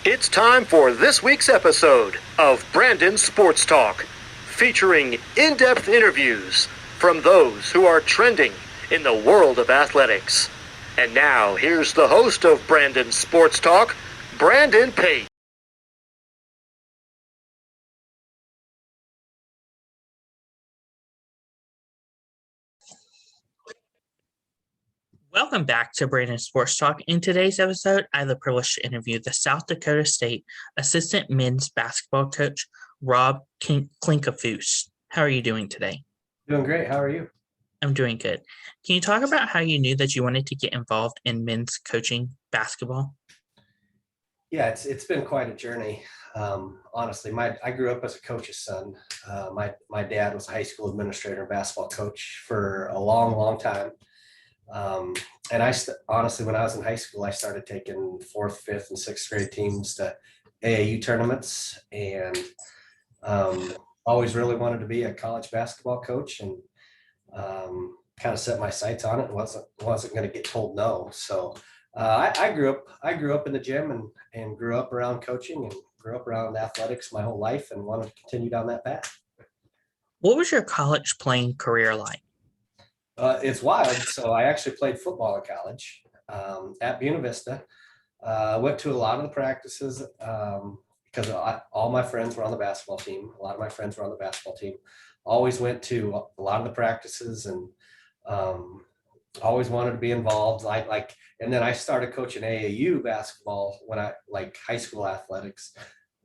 It's time for this week's episode of Brandon Sports Talk, featuring in-depth interviews from those who are trending in the world of athletics. And now, here's the host of Brandon Sports Talk, Brandon Pate. Welcome back to Brandon Sports Talk. In today's episode, I have the privilege to interview the South Dakota State assistant men's basketball coach, Rob Klinkefus. How are you doing today? Doing great. How are you? I'm doing good. Can you talk about how you knew that you wanted to get involved in men's coaching basketball? Yeah, it's been quite a journey. Honestly, I grew up as a coach's son. My dad was a high school administrator and basketball coach for a long time. And honestly, when I was in high school, I started taking fourth, fifth, and sixth grade teams to AAU tournaments, and always really wanted to be a college basketball coach, and kind of set my sights on it. And wasn't going to get told no. So I grew up in the gym and grew up around coaching and grew up around athletics my whole life, and wanted to continue down that path. What was your college playing career like? It's wild. So I actually played football in college at Buena Vista. I went to a lot of the practices because all my friends were on the basketball team. A lot of my friends were on the basketball team. Always went to a lot of the practices and always wanted to be involved. And then I started coaching AAU basketball when high school athletics,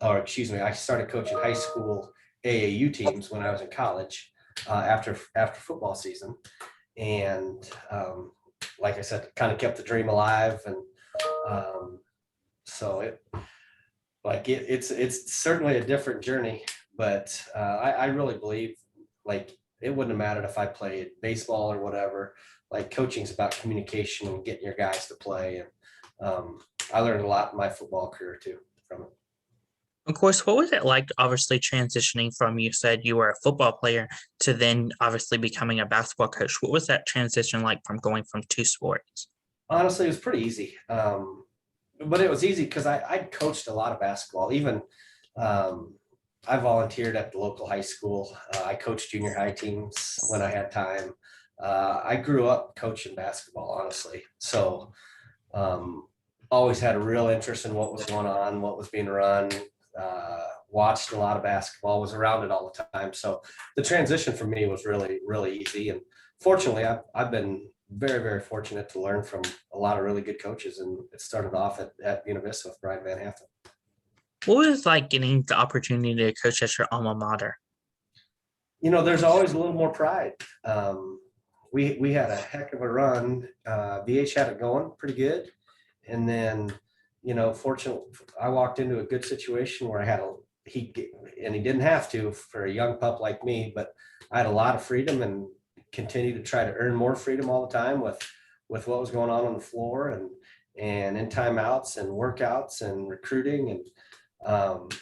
I started coaching high school AAU teams when I was in college after football season. And like I said, kind of kept the dream alive. And so it's certainly a different journey, but I really believe it wouldn't have mattered if I played baseball or whatever. Like, coaching's about communication and getting your guys to play. And I learned a lot in my football career too from it. Of course, what was it like, obviously, transitioning from, you said you were a football player, to then obviously becoming a basketball coach? What was that transition like from going from two sports? Honestly, it was pretty easy. But it was easy because I'd coached a lot of basketball. Even I volunteered at the local high school. I coached junior high teams when I had time. I grew up coaching basketball, honestly. So always had a real interest in what was going on, what was being run. Watched a lot of basketball, was around it all the time. So the transition for me was really, really easy. And fortunately, I've been very, very fortunate to learn from a lot of really good coaches. And it started off at Buena Vista with Brian Van Hatten. What was it like getting the opportunity to coach at your alma mater? There's always a little more pride. We had a heck of a run. VH had it going pretty good. And then, fortunately, I walked into a good situation where he didn't have to for a young pup like me, but I had a lot of freedom and continued to try to earn more freedom all the time with what was going on the floor and in timeouts and workouts and recruiting. And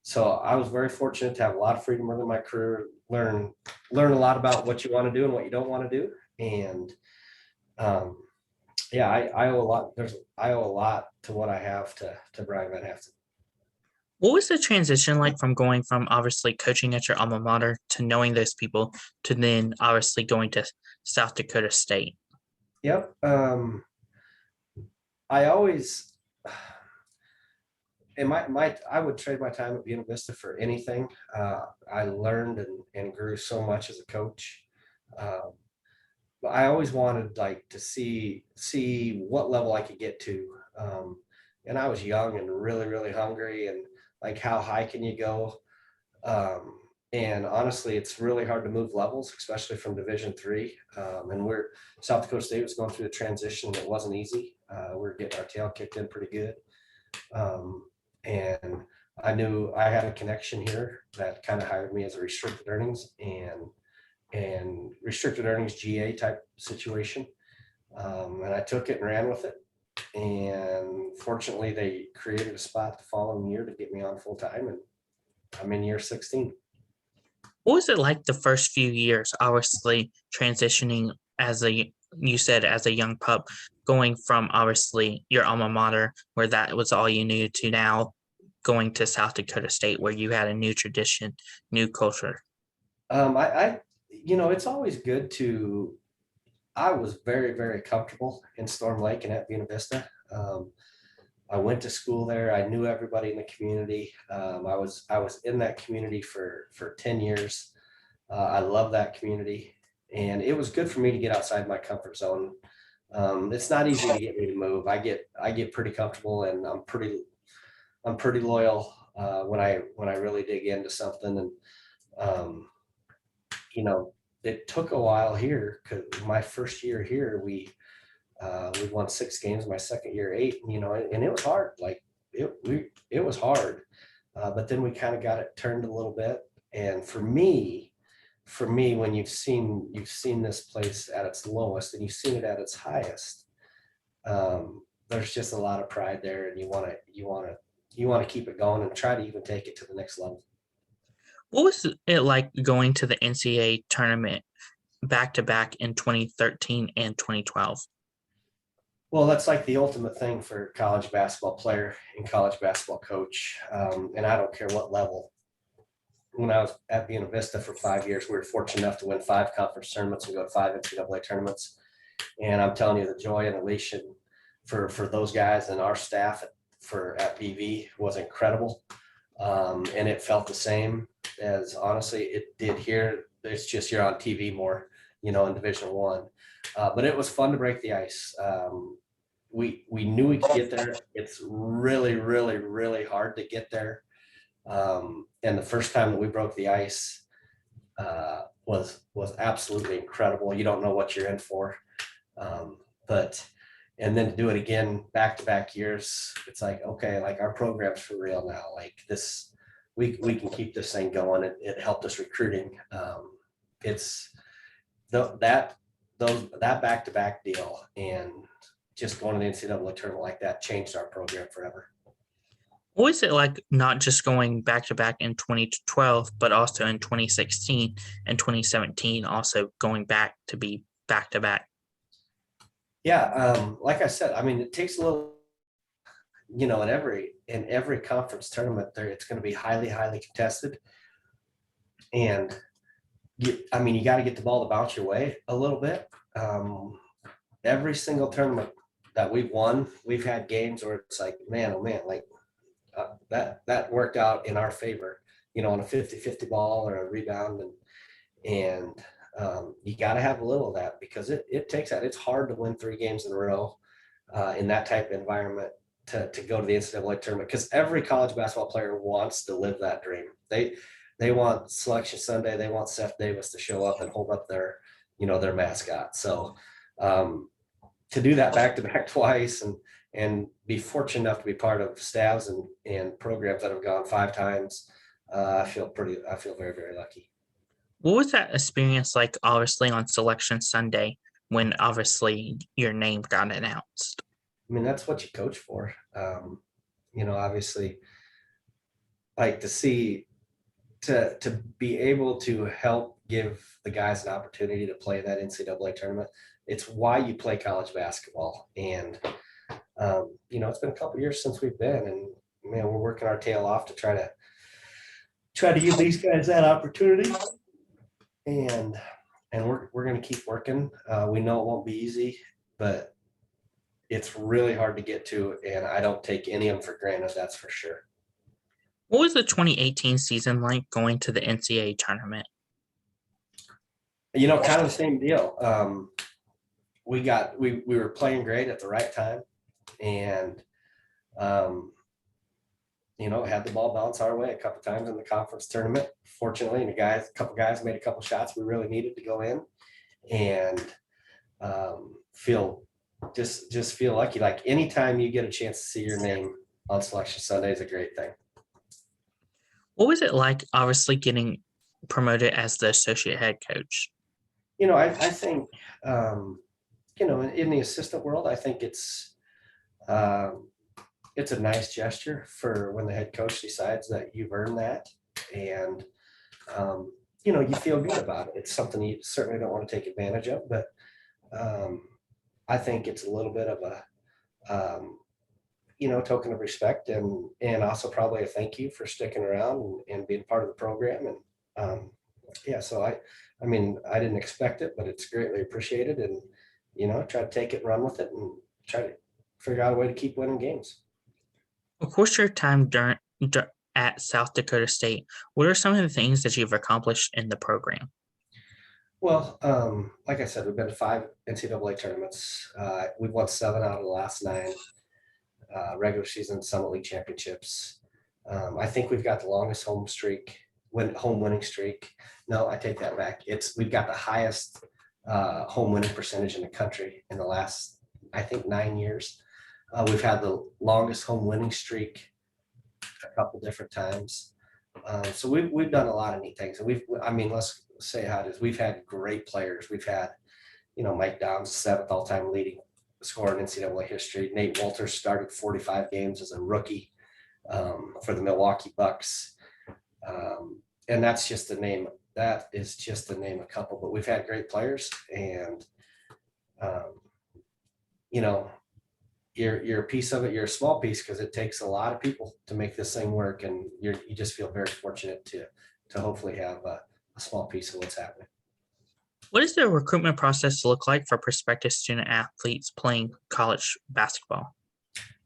so I was very fortunate to have a lot of freedom within my career, learn a lot about what you want to do and what you don't want to do. And I owe a lot. I owe a lot to what I have to Brian Van Hatten. What was the transition like from going from obviously coaching at your alma mater to knowing those people to then obviously going to South Dakota State? Yep. I always, I would trade my time at Buena Vista for anything. I learned and grew so much as a coach. But I always wanted to see what level I could get to. And I was young and really, really hungry, and how high can you go? And honestly, it's really hard to move levels, especially from Division III. And South Dakota State was going through the transition. It wasn't easy. We're getting our tail kicked in pretty good. And I knew I had a connection here that kind of hired me as a restricted earnings and restricted earnings GA type situation. And I took it and ran with it. And fortunately, they created a spot the following year to get me on full time, and I'm in year 16. What was it like the first few years, obviously transitioning as a you said as a young pup, going from obviously your alma mater, where that was all you knew, to now going to South Dakota State, where you had a new tradition, new culture? It's always good to. I was very, very comfortable in Storm Lake and at Buena Vista. I went to school there. I knew everybody in the community. I was in that community for 10 years. I love that community, and it was good for me to get outside my comfort zone. It's not easy to get me to move. I get pretty comfortable, and I'm pretty loyal when I really dig into something. And it took a while here, because my first year here, we won 6 games. My second year, 8. And it was hard. Like it was hard, but then we kind of got it turned a little bit. And for me, when you've seen this place at its lowest and you've seen it at its highest, there's just a lot of pride there, and you want to keep it going and try to even take it to the next level. What was it like going to the NCAA tournament back to back in 2013 and 2012? Well, that's like the ultimate thing for a college basketball player and college basketball coach. And I don't care what level. When I was at Buena Vista for 5 years, we were fortunate enough to win 5 conference tournaments and go to 5 NCAA tournaments. And I'm telling you, the joy and elation for those guys and our staff at BV was incredible. And it felt the same as, honestly, it did here. It's just you're on TV more, in Division I. But it was fun to break the ice. We knew we could get there. It's really, really, really hard to get there. And the first time that we broke the ice was absolutely incredible. You don't know what you're in for. And then to do it again back-to-back years, it's like, okay, like our program's for real now. Like this, we can keep this thing going. It helped us recruiting. It's that back-to-back deal, and just going to the NCAA tournament like that changed our program forever. What was it like, not just going back to back in 2012, but also in 2016 and 2017, also going back to be back to back? Yeah, like I said, I mean, it takes a little, in every conference tournament there, it's going to be highly, highly contested. And you got to get the ball to bounce your way a little bit. Every single tournament that we've won, we've had games where it's like, man, oh man, like that worked out in our favor, on a 50-50 ball or a rebound. And you got to have a little of that, because it takes that. It's hard to win 3 games in a row in that type of environment to go to the NCAA tournament, because every college basketball player wants to live that dream. They want Selection Sunday. They want Seth Davis to show up and hold up their mascot. So to do that back-to-back twice and be fortunate enough to be part of staffs and programs that have gone 5 times, I feel very, very lucky. What was that experience like, obviously, on Selection Sunday, when obviously your name got announced? I mean, that's what you coach for. Obviously, like to be able to help give the guys an opportunity to play in that NCAA tournament. It's why you play college basketball. And, it's been a couple of years since we've been, and man, we're working our tail off to try to give these guys that opportunity. And we're going to keep working. We know it won't be easy, but it's really hard to get to, and I don't take any of them for granted. That's for sure. What was the 2018 season like, going to the NCAA tournament? Kind of the same deal. We were playing great at the right time, and had the ball bounce our way a couple times in the conference tournament, fortunately, and a couple guys made a couple shots we really needed to go in, and feel lucky. Like anytime you get a chance to see your name on Selection Sunday is a great thing. What was it like, obviously, getting promoted as the associate head coach? I think, in the assistant world, I think it's a nice gesture for when the head coach decides that you've earned that, and you feel good about it. It's something you certainly don't want to take advantage of, but I think it's a little bit of a, token of respect and also probably a thank you for sticking around and being part of the program. And so I mean, I didn't expect it, but it's greatly appreciated, and, try to take it, run with it, and try to figure out a way to keep winning games. Of course, your time at South Dakota State, what are some of the things that you've accomplished in the program? Well, like I said, we've been to 5 NCAA tournaments. We've won 7 out of the last 9 regular season Summit League championships. I think we've got the longest home winning streak. No, I take that back. We've got the highest home winning percentage in the country in the last, I think, 9 years. We've had the longest home winning streak a couple different times. So we've done a lot of neat things. And let's say how it is. We've had great players. We've had, Mike Downs, 7th all-time leading scorer in NCAA history. Nate Walters started 45 games as a rookie for the Milwaukee Bucks. And that's just the name. That is just to name a couple. But we've had great players, and you're a piece of it. You're a small piece because it takes a lot of people to make this thing work, and you just feel very fortunate to hopefully have a small piece of what's happening. What does the recruitment process look like for prospective student athletes playing college basketball?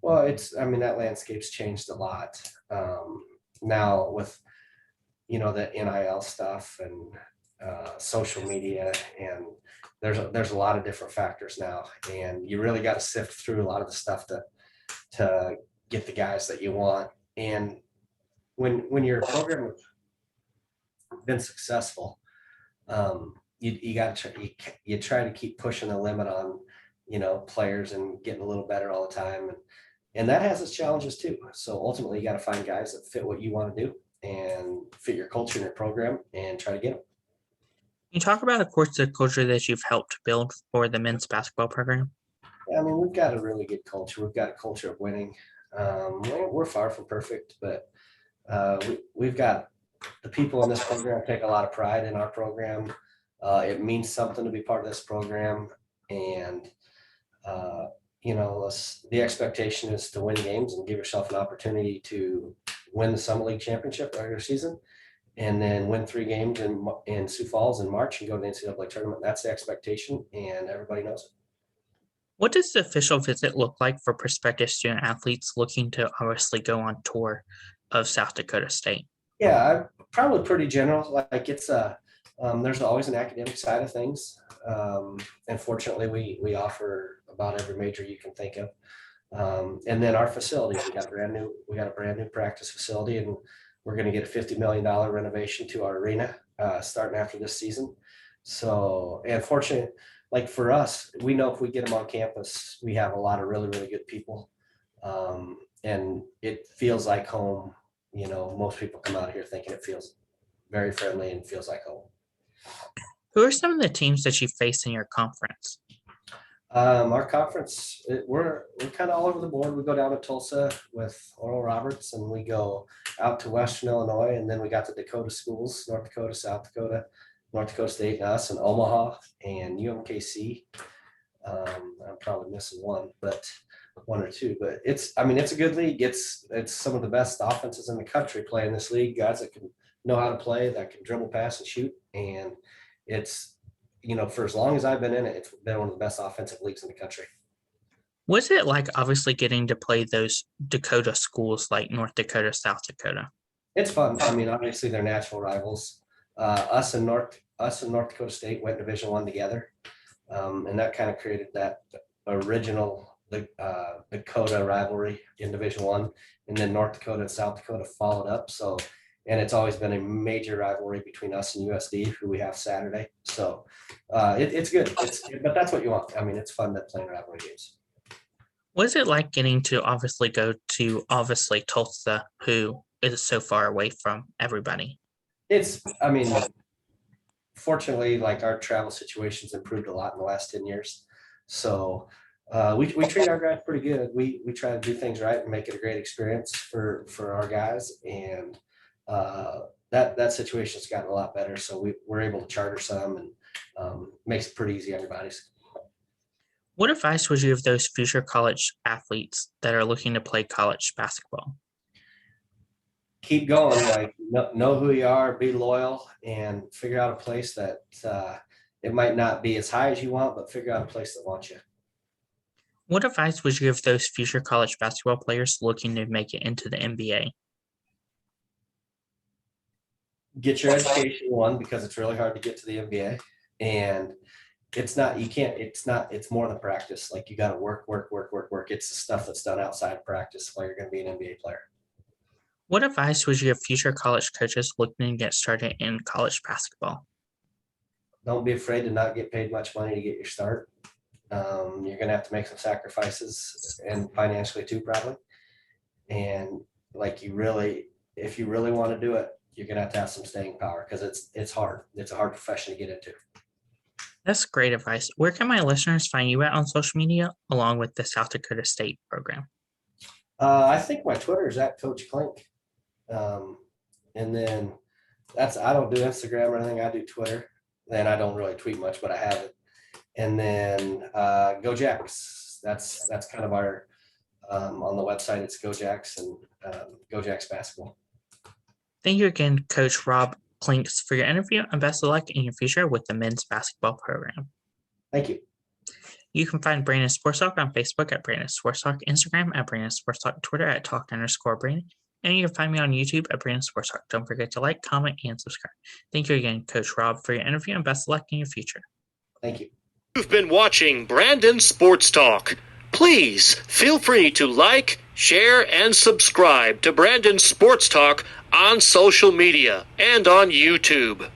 Well, that landscape's changed a lot now with, the NIL stuff and social media, and there's a lot of different factors now, and you really got to sift through a lot of the stuff to get the guys that you want. And when your program has been successful, you got to you try to keep pushing the limit on players and getting a little better all the time, and that has its challenges too. So ultimately, you got to find guys that fit what you want to do and fit your culture and your program, and try to get them. Can you talk about, of course, the culture that you've helped build for the men's basketball program? Yeah, we've got a really good culture. We've got a culture of winning. We're far from perfect, but we've got the people in this program take a lot of pride in our program. It means something to be part of this program, and the expectation is to win games and give yourself an opportunity to win the Summit League championship regular season, and then win 3 games in Sioux Falls in March and go to the NCAA tournament. That's the expectation, and everybody knows it. What does the official visit look like for prospective student athletes looking to obviously go on tour of South Dakota State? Yeah, probably pretty general. Like it's there's always an academic side of things. And fortunately, we offer about every major you can think of. And then our facilities, we got a brand new practice facility, and we're going to get a $50 million renovation to our arena starting after this season. So, and fortunately, like for us, we know if we get them on campus, we have a lot of really, really good people. And it feels like home. Most people come out of here thinking it feels very friendly and feels like home. Who are some of the teams that you face in your conference? Our conference, we're kind of all over the board. We go down to Tulsa with Oral Roberts, and we go out to Western Illinois, and then we got the Dakota schools, North Dakota, South Dakota, North Dakota State, and us, and Omaha, and UMKC. I'm probably missing one or two, but it's a good league. It's some of the best offenses in the country play in this league, guys that can know how to play, that can dribble, pass, and shoot. And it's, for as long as I've been in it, it's been one of the best offensive leagues in the country. What's it like, obviously, getting to play those Dakota schools like North Dakota, South Dakota? It's fun. Obviously they're natural rivals. Us and North Dakota State went Division I together, and that kind of created that original Dakota rivalry in Division I, and then North Dakota and South Dakota followed up. So, and it's always been a major rivalry between us and USD, who we have Saturday. So it's good. But that's what you want. It's fun to play rivalry games. What is it like getting to obviously go to Tulsa, who is so far away from everybody? Fortunately, like our travel situation's improved a lot in the last 10 years. So we treat our guys pretty good. We try to do things right and make it a great experience for our guys. And that situation's gotten a lot better. So we're able to charter some, and makes it pretty easy on your bodies. What advice would you give those future college athletes that are looking to play college basketball? Keep going, like know who you are, be loyal, and figure out a place that it might not be as high as you want, but figure out a place that wants you. What advice would you give those future college basketball players looking to make it into the NBA? Get your education, one, because it's really hard to get to the NBA, and it's more than practice. Like, you got to work. It's the stuff that's done outside of practice while you're going to be an NBA player. What advice would you give future college coaches looking to get started in college basketball? Don't be afraid to not get paid much money to get your start. You're going to have to make some sacrifices, and financially too, probably. And if you really want to do it, you're going to have some staying power, because it's hard. It's a hard profession to get into. That's great advice. Where can my listeners find you at on social media, along with the South Dakota State program? I think my Twitter is at Coach Klink. And then I don't do Instagram or anything. I do Twitter. Then I don't really tweet much, but I have it. And then Go Jacks. That's kind of our on the website. It's Go Jacks and Go Jacks basketball. Thank you again, Coach Rob Klinkefus, for your interview, and best of luck in your future with the men's basketball program. Thank you. You can find Brandon Sports Talk on Facebook at Brandon Sports Talk, Instagram at Brandon Sports Talk, Twitter at Talk_Brandon, and you can find me on YouTube at Brandon Sports Talk. Don't forget to like, comment, and subscribe. Thank you again, Coach Rob, for your interview, and best of luck in your future. Thank you. You've been watching Brandon Sports Talk. Please feel free to like, share, and subscribe to Brandon Sports Talk on social media and on YouTube.